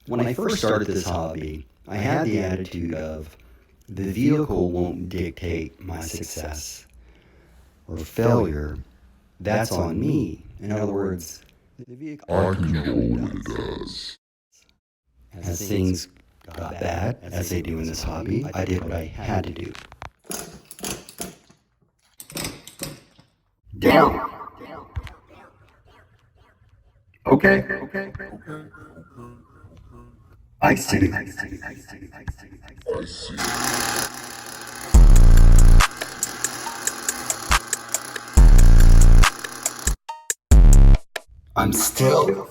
When I first started this hobby, I had the attitude of the vehicle won't dictate my success or failure. That's on me. In other words, the vehicle I control what it does. as things got bad, as they do in this hobby, I did what I had to do. Down. Okay. I see. I see. I'm still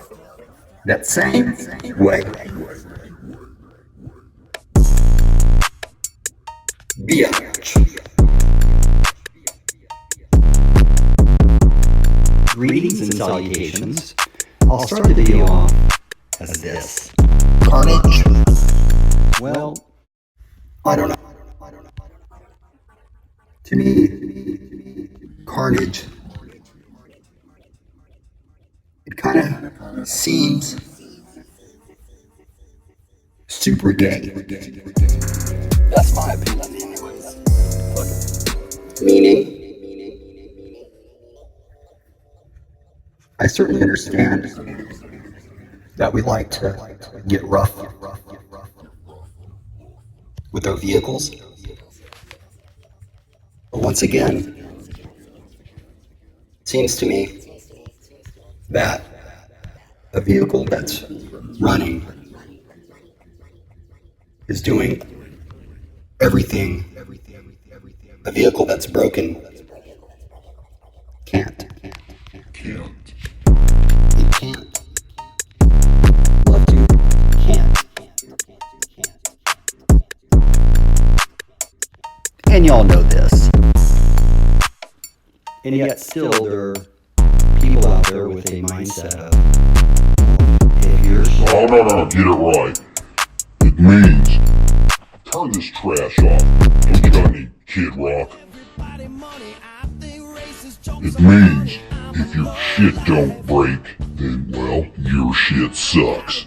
that same way. Biatch. Greetings and salutations. I'll start the video off as this. Carnage. Well, I don't know. To me, carnage, it kind of seems super gay. That's my opinion anyways. Meaning, I certainly understand that we like to get rough with our vehicles. But once again, it seems to me that a vehicle that's running is doing everything a vehicle that's broken can't. It can't. Love to. Can't. And y'all know this. And yet still there are people out there with a mindset of, if you're No, get it right. It means turn this trash off. Don't you got any Kid Rock? It means if your shit don't break, then well, your shit sucks.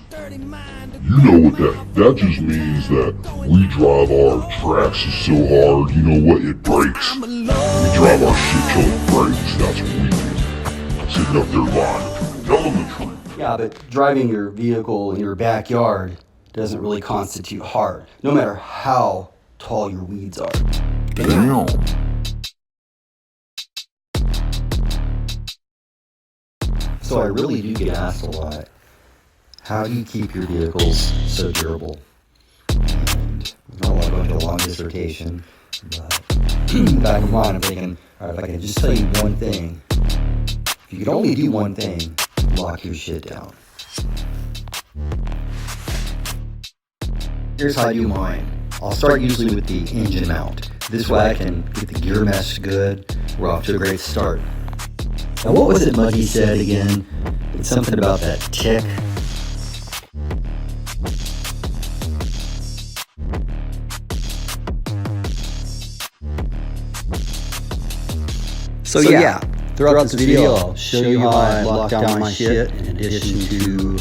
You know what that just means that we drive our tracks so hard, you know what, it breaks. We drive our shit till it breaks, that's what we do. Sitting up there lying. Tell them the truth. Yeah, but driving your vehicle in your backyard doesn't really constitute hard, no matter how tall your weeds are. Damn. So I really do get asked a lot, how do you keep your vehicles so durable? And I don't want to go into a long dissertation, but back in mind I'm thinking, all right, if I can just tell you one thing, if you could only do one thing, lock your shit down. Here's how I do mine. I'll start usually with the engine mount. This way I can get the gear mesh good. We're off to a great start. Now what was it Muggy said again? It's something about that tick. So yeah, throughout this video I'll show you how I lock down my shit in addition to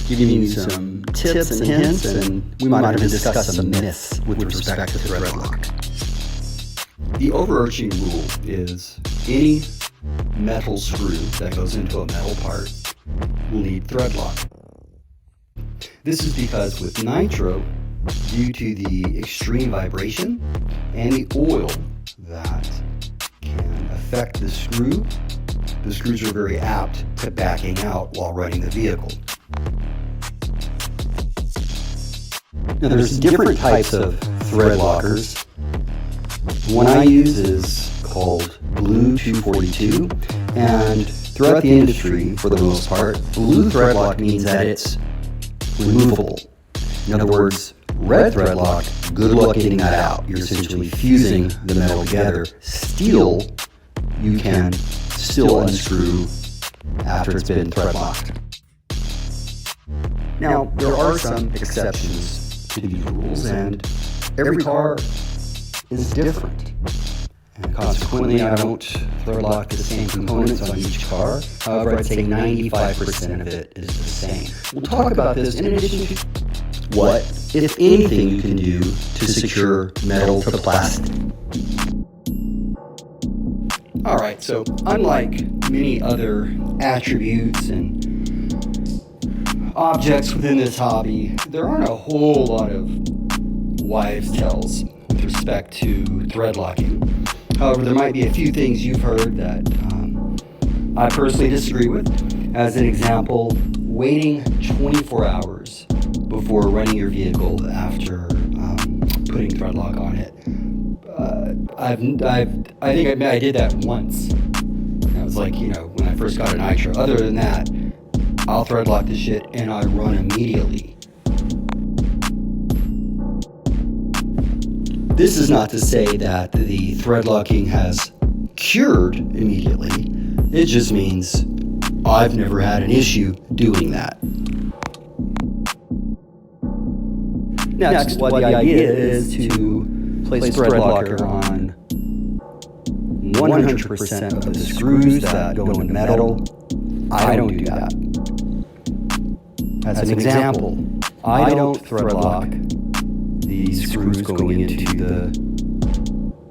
giving you some tips and hints, and we might even discuss some myths with respect to thread lock. The overarching rule is any metal screw that goes into a metal part will need thread lock. This is because with Nitro, due to the extreme vibration and the oil that can affect the screws are very apt to backing out while running the vehicle. Now there's different types of thread lockers. The one I use is called Blue 242, and throughout the industry, for the most part, blue thread lock means that it's removable. In other words, red thread lock, good luck getting that out. You're essentially fusing the metal together. Steel, you can still unscrew after it's been thread locked. Now, there are some exceptions to these rules, and every car is different. And consequently, I don't thread lock the same components on each car. However, I'd say 95% of it is the same. We'll talk about this in addition to what, if anything, you can do to secure metal to plastic. Alright, so unlike many other attributes and objects within this hobby, there aren't a whole lot of wives' tales with respect to thread locking. However, there might be a few things you've heard that I personally disagree with. As an example, waiting 24 hours before running your vehicle after putting thread lock on it. I think I did that once. That was like, when I first got a Nitro. Other than that, I'll thread lock the shit and I run immediately. This is not to say that the thread locking has cured immediately. It just means I've never had an issue doing that. Next, what the idea is to place thread locker on 100% of the screws that go into metal. I don't do that. As an example, I don't thread lock the screws going into the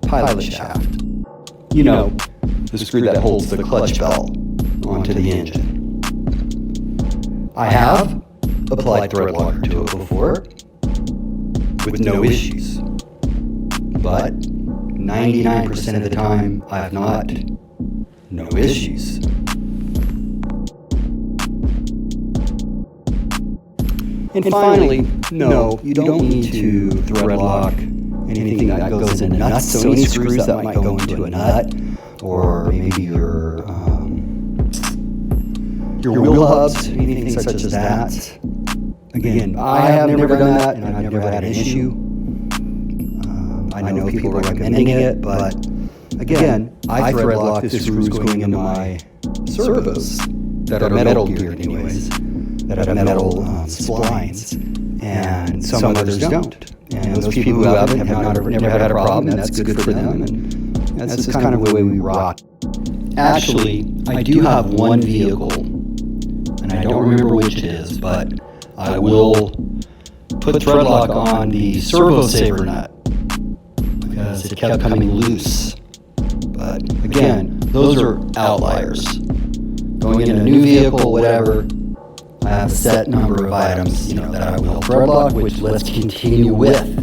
pilot shaft. The screw that holds the clutch belt onto the engine. I have applied thread locker to it before with no issues, but 99% of the time I have not. No issues. And finally, no, you don't need to thread lock anything that goes into nuts. So any screws that might go into a nut, or maybe your wheel hubs, anything such as that. Again, I have never done that, and I've never had an issue. I know people are recommending it, but again, I thread lock the screws going into my servos that are metal geared anyways, that have metal splines, and some others don't. And those people who haven't have never had a problem, and that's good for them, and that's just kind of the way we rock. Actually, I do have one vehicle, and I don't remember which it is, but I will put thread lock on the servo saver nut because it kept coming loose. But again, those are outliers. Going in a new vehicle, whatever, I have a set number of items, that I will thread lock, which let's continue with.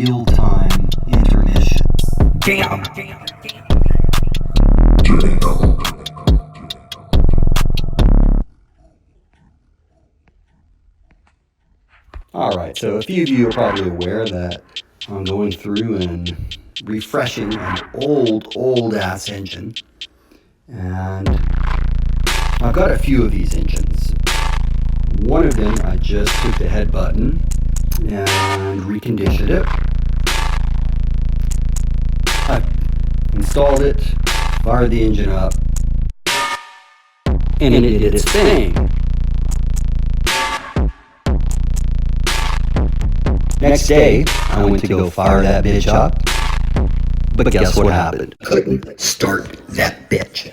real-time intermission. Damn. Alright, so a few of you are probably aware that I'm going through and refreshing an old ass engine. And I've got a few of these engines. One of them, I just took the head button and reconditioned it. I installed it, fired the engine up, and it did its thing. Next day, I went to go fire that bitch up, But guess what happened? Couldn't start that bitch.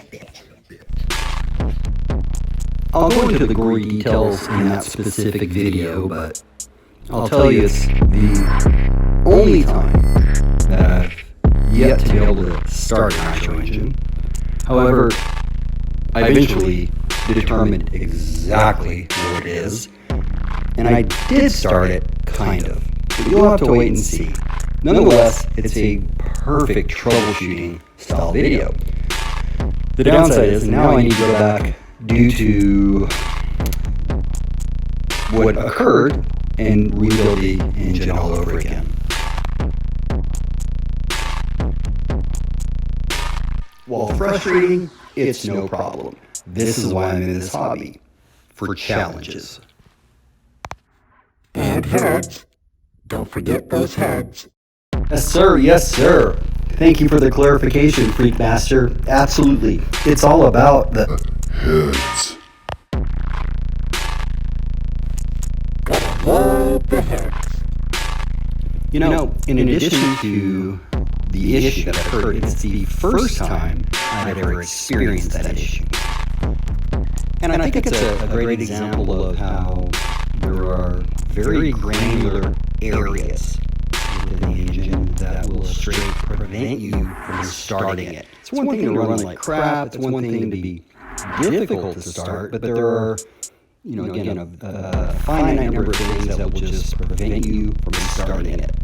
I'll go into the gory details in that specific video, but I'll tell you it's the only time that I've yet to be able to start an Nitro engine. However, I eventually determined exactly what it is, and I did start it, kind of. But you'll have to wait and see. Nonetheless, it's a perfect troubleshooting style video. The downside is now I need to go back due to what occurred and rebuild the engine all over again. While frustrating, it's no problem. This is why I'm in this hobby, for challenges. And heads. Don't forget those heads. Yes, sir. Yes, sir. Thank you for the clarification, Freakmaster. Absolutely. It's all about the Heads. Gotta love the heads. You know, in addition to the issue that occurred, it's the first time I've ever experienced that issue. And I think it's a great example of how there are very granular areas within the engine that will straight prevent you from starting it. It's one thing to run like crap, it's one thing to be difficult to start, but there are, again, a finite number of things that will just prevent you from starting it.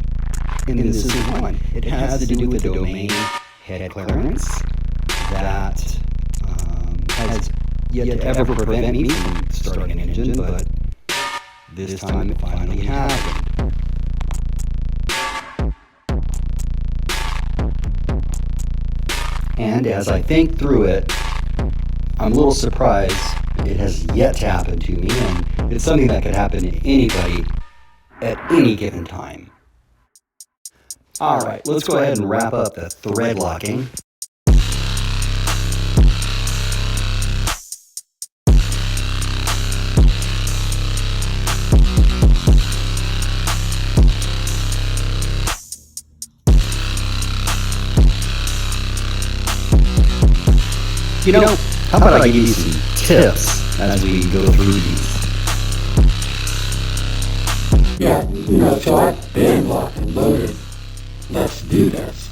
And this is one. It has to do with the domain head clearance that has yet to ever prevent me from starting an engine, but this time it finally happened. And as I think through it, I'm a little surprised it has yet to happen to me, and it's something that could happen to anybody at any given time. Alright, let's go ahead and wrap up the thread locking. You know, how about I give you some tips as we go through these? Yeah, so I've been locked and loaded. Let's do this.